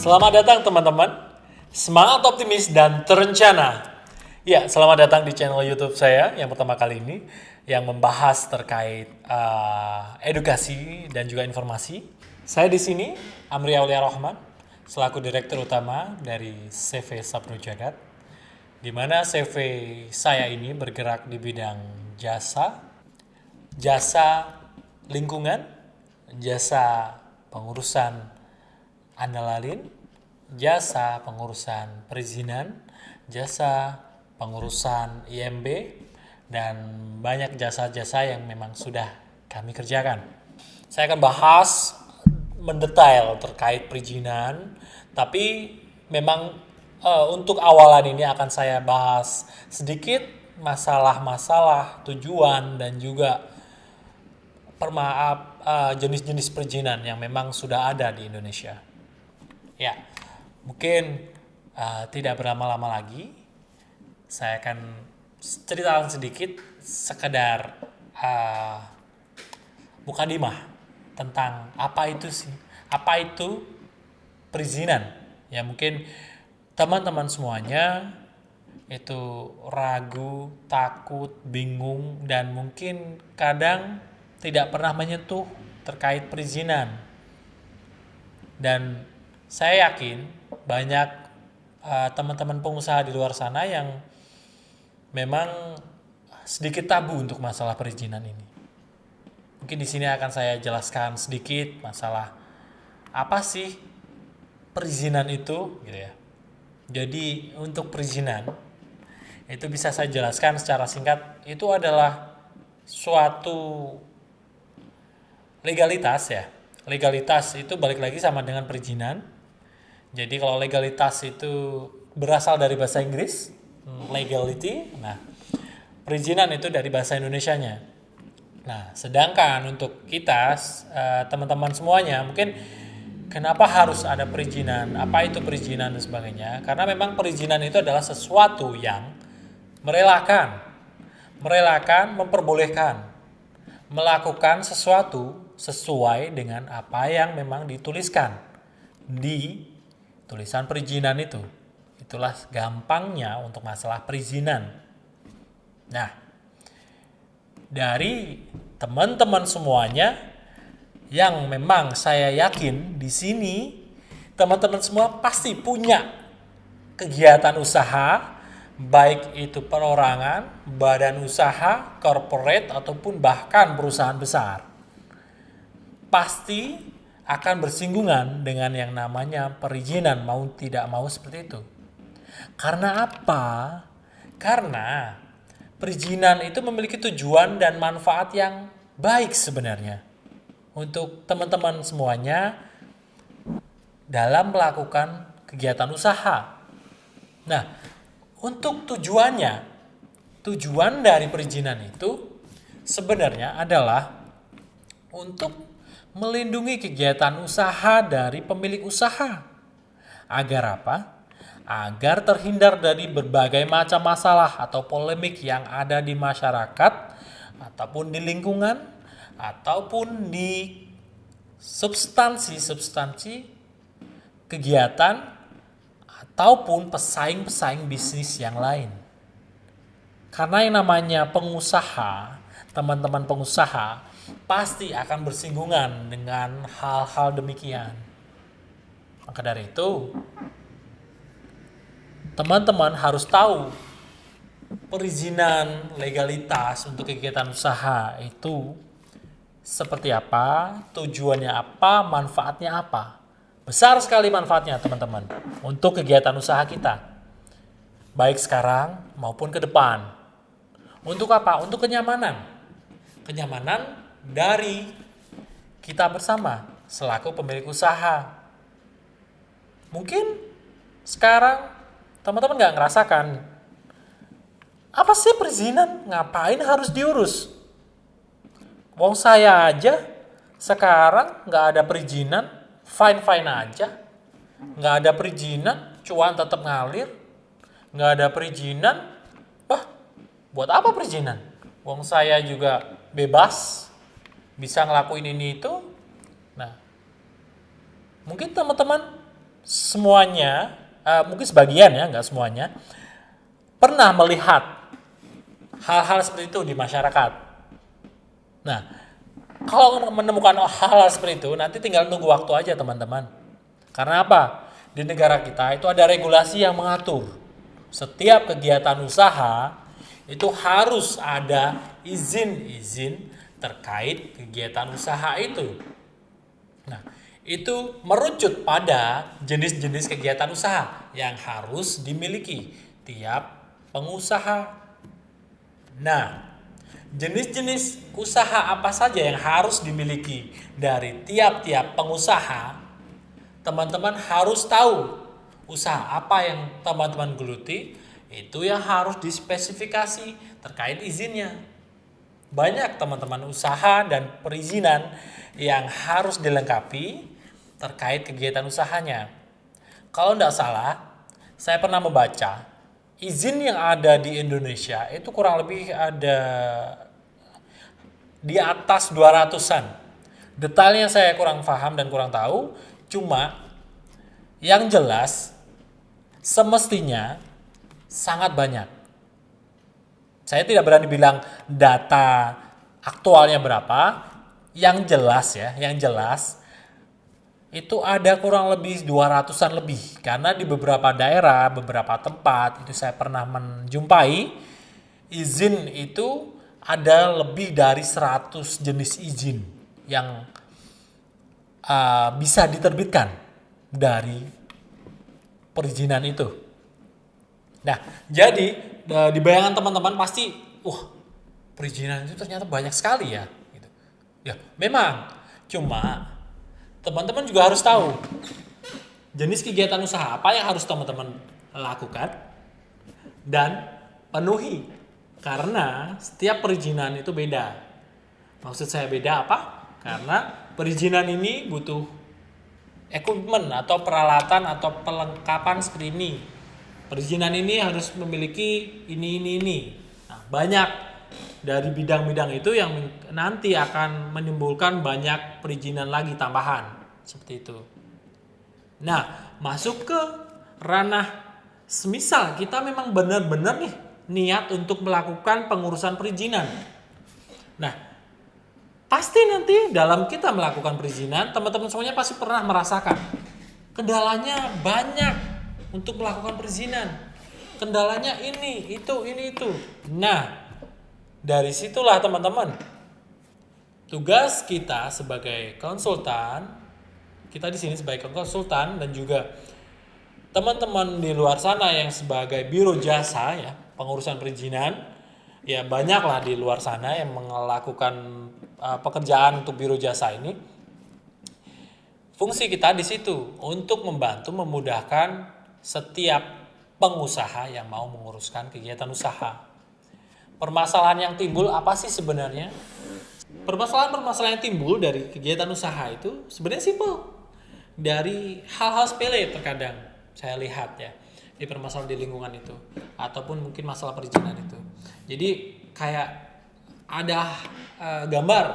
Selamat datang teman-teman, semangat optimis dan terencana. Ya, selamat datang di channel YouTube saya yang pertama kali ini yang membahas terkait edukasi dan juga informasi. Saya di sini Amri Aulia Rohman selaku Direktur Utama dari CV Sapro Jagat, di mana CV saya ini bergerak di bidang jasa lingkungan, jasa pengurusan andalalin, jasa pengurusan perizinan, jasa pengurusan IMB, dan banyak jasa-jasa yang memang sudah kami kerjakan. Saya akan bahas mendetail terkait perizinan, tapi memang untuk awalan ini akan saya bahas sedikit masalah-masalah tujuan dan juga jenis-jenis perizinan yang memang sudah ada di Indonesia. Ya, mungkin tidak berlama-lama lagi, saya akan ceritakan sedikit sekedar mukadimah tentang apa itu perizinan. Ya, mungkin teman-teman semuanya itu ragu, takut, bingung, dan mungkin kadang tidak pernah menyentuh terkait perizinan. Dan saya yakin banyak teman-teman pengusaha di luar sana yang memang sedikit tabu untuk masalah perizinan ini. Mungkin di sini akan saya jelaskan sedikit masalah apa sih perizinan itu, gitu ya. Jadi untuk perizinan itu bisa saya jelaskan secara singkat, itu adalah suatu legalitas ya. Legalitas itu balik lagi sama dengan perizinan. Jadi kalau legalitas itu berasal dari bahasa Inggris, legality. Nah, perizinan itu dari bahasa Indonesianya. Nah, sedangkan untuk kita teman-teman semuanya, mungkin kenapa harus ada perizinan? Apa itu perizinan dan sebagainya? Karena memang perizinan itu adalah sesuatu yang merelakan, memperbolehkan melakukan sesuatu sesuai dengan apa yang memang dituliskan di tulisan perizinan itu. Itulah gampangnya untuk masalah perizinan. Nah, dari teman-teman semuanya yang memang saya yakin di sini teman-teman semua pasti punya kegiatan usaha, baik itu perorangan, badan usaha, corporate, ataupun bahkan perusahaan besar. Pasti akan bersinggungan dengan yang namanya perizinan, mau tidak mau seperti itu. Karena apa? Karena perizinan itu memiliki tujuan dan manfaat yang baik sebenarnya untuk teman-teman semuanya dalam melakukan kegiatan usaha. Nah, untuk tujuan dari perizinan itu sebenarnya adalah untuk melindungi kegiatan usaha dari pemilik usaha. Agar apa? Agar terhindar dari berbagai macam masalah atau polemik yang ada di masyarakat, ataupun di lingkungan, ataupun di substansi kegiatan, ataupun pesaing-pesaing bisnis yang lain. Karena yang namanya pengusaha, teman-teman pengusaha pasti akan bersinggungan dengan hal-hal demikian. Maka dari itu, teman-teman harus tahu perizinan, legalitas untuk kegiatan usaha itu seperti apa, tujuannya apa, manfaatnya apa. Besar sekali manfaatnya teman-teman untuk kegiatan usaha kita, baik sekarang maupun ke depan. Untuk apa? Untuk kenyamanan dari kita bersama selaku pemilik usaha. Mungkin sekarang teman-teman gak ngerasakan, apa sih perizinan? Ngapain harus diurus? Wong saya aja sekarang gak ada perizinan, fine-fine aja. Gak ada perizinan, cuan tetap ngalir. Gak ada perizinan, buat apa perizinan? Wong saya juga bebas, bisa ngelakuin ini itu. Nah, mungkin teman-teman semuanya, mungkin sebagian ya, nggak semuanya, pernah melihat hal-hal seperti itu di masyarakat. Nah, kalau menemukan hal-hal seperti itu, nanti tinggal tunggu waktu aja teman-teman. Karena apa? Di negara kita itu ada regulasi yang mengatur. Setiap kegiatan usaha itu harus ada izin-izin terkait kegiatan usaha itu. Nah, itu merucut pada jenis-jenis kegiatan usaha yang harus dimiliki tiap pengusaha. Nah, jenis-jenis usaha apa saja yang harus dimiliki dari tiap-tiap pengusaha, teman-teman harus tahu usaha apa yang teman-teman geluti, itu yang harus dispesifikasi terkait izinnya. Banyak teman-teman usaha dan perizinan yang harus dilengkapi terkait kegiatan usahanya. Kalau tidak salah, saya pernah membaca izin yang ada di Indonesia itu kurang lebih ada di atas 200-an. Detailnya saya kurang paham dan kurang tahu, cuma yang jelas semestinya sangat banyak. Saya tidak berani bilang data aktualnya berapa, yang jelas ya, yang jelas itu ada kurang lebih 200-an lebih. Karena di beberapa daerah, beberapa tempat itu saya pernah menjumpai izin itu ada lebih dari 100 jenis izin yang bisa diterbitkan dari perizinan itu. Nah, jadi di bayangan teman-teman pasti, perizinan itu ternyata banyak sekali ya. Gitu. Ya, memang. Cuma teman-teman juga harus tahu jenis kegiatan usaha apa yang harus teman-teman lakukan dan penuhi. Karena setiap perizinan itu beda. Maksud saya beda apa? Karena perizinan ini butuh equipment atau peralatan atau perlengkapan seperti ini. Perizinan ini harus memiliki ini. Nah, banyak dari bidang-bidang itu yang nanti akan menimbulkan banyak perizinan lagi tambahan. Seperti itu. Nah, masuk ke ranah semisal kita memang benar-benar nih niat untuk melakukan pengurusan perizinan. Nah, pasti nanti dalam kita melakukan perizinan, teman-teman semuanya pasti pernah merasakan kendalanya banyak untuk melakukan perizinan. Kendalanya ini, itu. Nah, dari situlah teman-teman, tugas kita sebagai konsultan, kita di sini sebagai konsultan dan juga teman-teman di luar sana yang sebagai biro jasa ya, pengurusan perizinan, ya banyaklah di luar sana yang melakukan pekerjaan untuk biro jasa ini. Fungsi kita di situ untuk membantu memudahkan setiap pengusaha yang mau menguruskan kegiatan usaha. Permasalahan yang timbul apa sih sebenarnya? Permasalahan-permasalahan yang timbul dari kegiatan usaha itu sebenarnya simpel. Dari hal-hal sepele terkadang saya lihat ya di permasalahan di lingkungan itu ataupun mungkin masalah perizinan itu. Jadi kayak ada gambar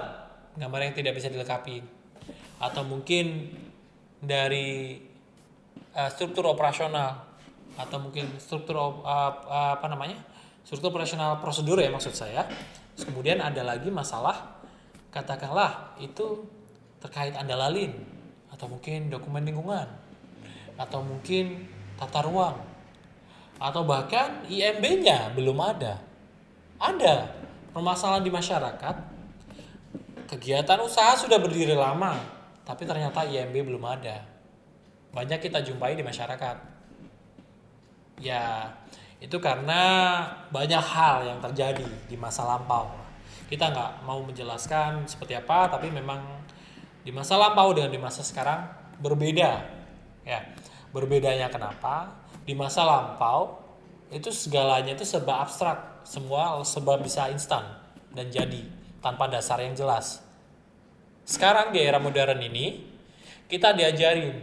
yang tidak bisa dilengkapi atau mungkin dari struktur operasional atau mungkin struktur struktur operasional prosedur ya maksud saya. Terus kemudian ada lagi masalah katakanlah itu terkait andalalin atau mungkin dokumen lingkungan atau mungkin tata ruang atau bahkan IMB-nya belum ada. Ada permasalahan di masyarakat, kegiatan usaha sudah berdiri lama, tapi ternyata IMB belum ada. Banyak kita jumpai di masyarakat. Ya, itu karena banyak hal yang terjadi di masa lampau. Kita nggak mau menjelaskan seperti apa, tapi memang di masa lampau dengan di masa sekarang berbeda. Ya, berbedanya kenapa? Di masa lampau itu segalanya itu serba abstrak, semua serba bisa instan dan jadi tanpa dasar yang jelas. Sekarang di era modern ini kita diajarin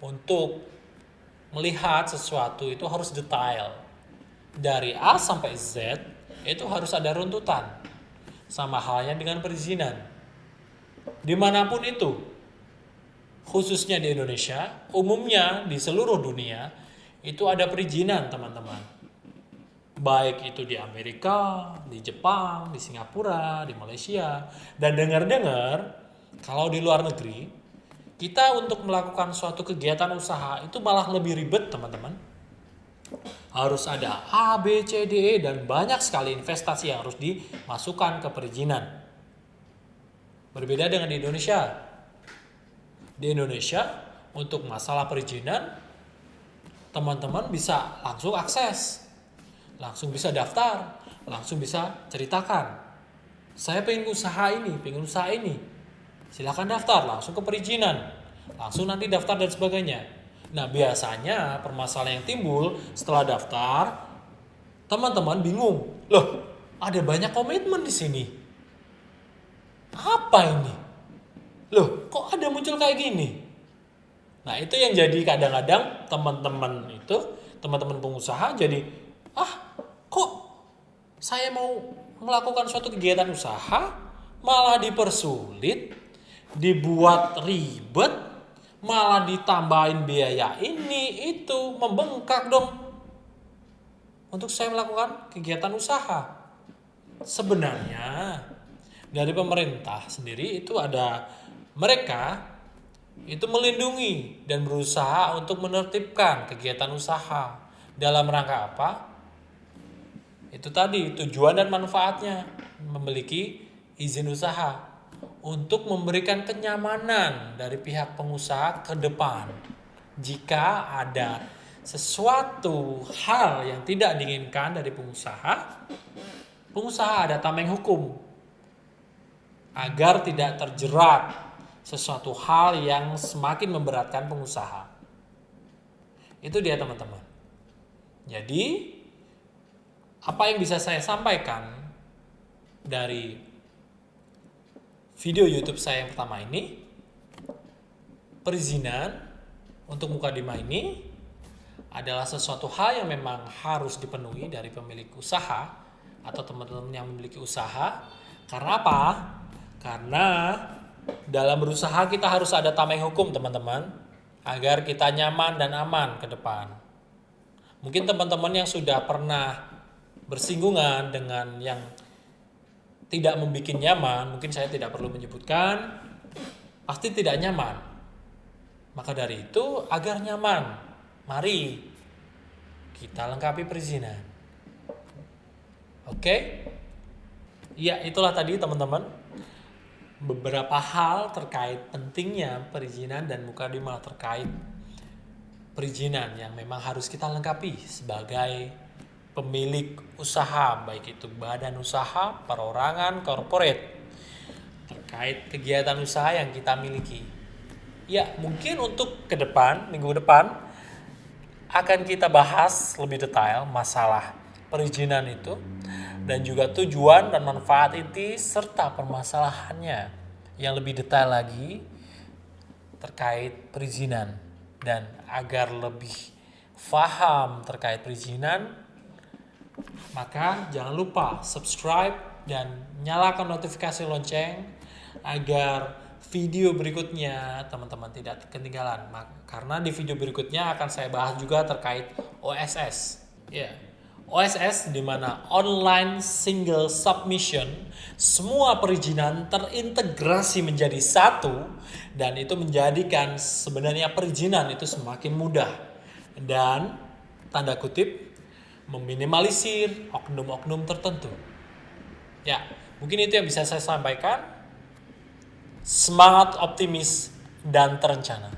untuk melihat sesuatu itu harus detail. Dari A sampai Z itu harus ada runtutan. Sama halnya dengan perizinan. Dimanapun itu. khususnya di Indonesia, umumnya di seluruh dunia, itu ada perizinan teman-teman. Baik itu di Amerika, di Jepang, di Singapura, di Malaysia. Dan dengar-dengar, kalau di luar negeri, kita untuk melakukan suatu kegiatan usaha itu malah lebih ribet teman-teman. Harus ada A, B, C, D, E, dan banyak sekali investasi yang harus dimasukkan ke perizinan. Berbeda dengan di Indonesia. Di Indonesia, untuk masalah perizinan, teman-teman bisa langsung akses, langsung bisa daftar, langsung bisa ceritakan. Saya pengen usaha ini, silakan daftar, langsung ke perizinan, langsung nanti daftar dan sebagainya. Nah biasanya permasalahan yang timbul setelah daftar, teman-teman bingung, loh ada banyak komitmen di sini, apa ini? Loh, kok ada muncul kayak gini? Nah, itu yang jadi kadang-kadang teman-teman pengusaha jadi, kok saya mau melakukan suatu kegiatan usaha, malah dipersulit, dibuat ribet, malah ditambahin biaya ini, itu, membengkak dong. Untuk saya melakukan kegiatan usaha. Sebenarnya, dari pemerintah sendiri itu ada mereka itu melindungi dan berusaha untuk menertibkan kegiatan usaha. Dalam rangka apa? Itu tadi tujuan dan manfaatnya memiliki izin usaha untuk memberikan kenyamanan dari pihak pengusaha ke depan. Jika ada sesuatu hal yang tidak diinginkan dari pengusaha ada tameng hukum agar tidak terjerat sesuatu hal yang semakin memberatkan pengusaha. Itu dia teman-teman. Jadi, apa yang bisa saya sampaikan dari video YouTube saya yang pertama ini, perizinan untuk mukadimah ini adalah sesuatu hal yang memang harus dipenuhi dari pemilik usaha atau teman-teman yang memiliki usaha. Karena apa? Karena dalam berusaha kita harus ada tameng hukum teman-teman, agar kita nyaman dan aman ke depan. Mungkin teman-teman yang sudah pernah bersinggungan dengan yang tidak membuat nyaman, mungkin saya tidak perlu menyebutkan, pasti tidak nyaman. Maka dari itu, agar nyaman, mari kita lengkapi perizinan. Oke? Ya, itulah tadi teman-teman beberapa hal terkait pentingnya perizinan dan mukadimah terkait perizinan yang memang harus kita lengkapi sebagai pemilik usaha, baik itu badan usaha, perorangan, corporate, terkait kegiatan usaha yang kita miliki. Ya, mungkin untuk ke depan, minggu depan akan kita bahas lebih detail masalah perizinan itu dan juga tujuan dan manfaat inti serta permasalahannya yang lebih detail lagi terkait perizinan. Dan agar lebih paham terkait perizinan, maka jangan lupa subscribe dan nyalakan notifikasi lonceng agar video berikutnya teman-teman tidak ketinggalan. Karena di video berikutnya akan saya bahas juga terkait OSS. OSS di mana online single submission, semua perizinan terintegrasi menjadi satu dan itu menjadikan sebenarnya perizinan itu semakin mudah dan tanda kutip meminimalisir oknum-oknum tertentu. Ya, mungkin itu yang bisa saya sampaikan. Semangat, optimis, dan terencana.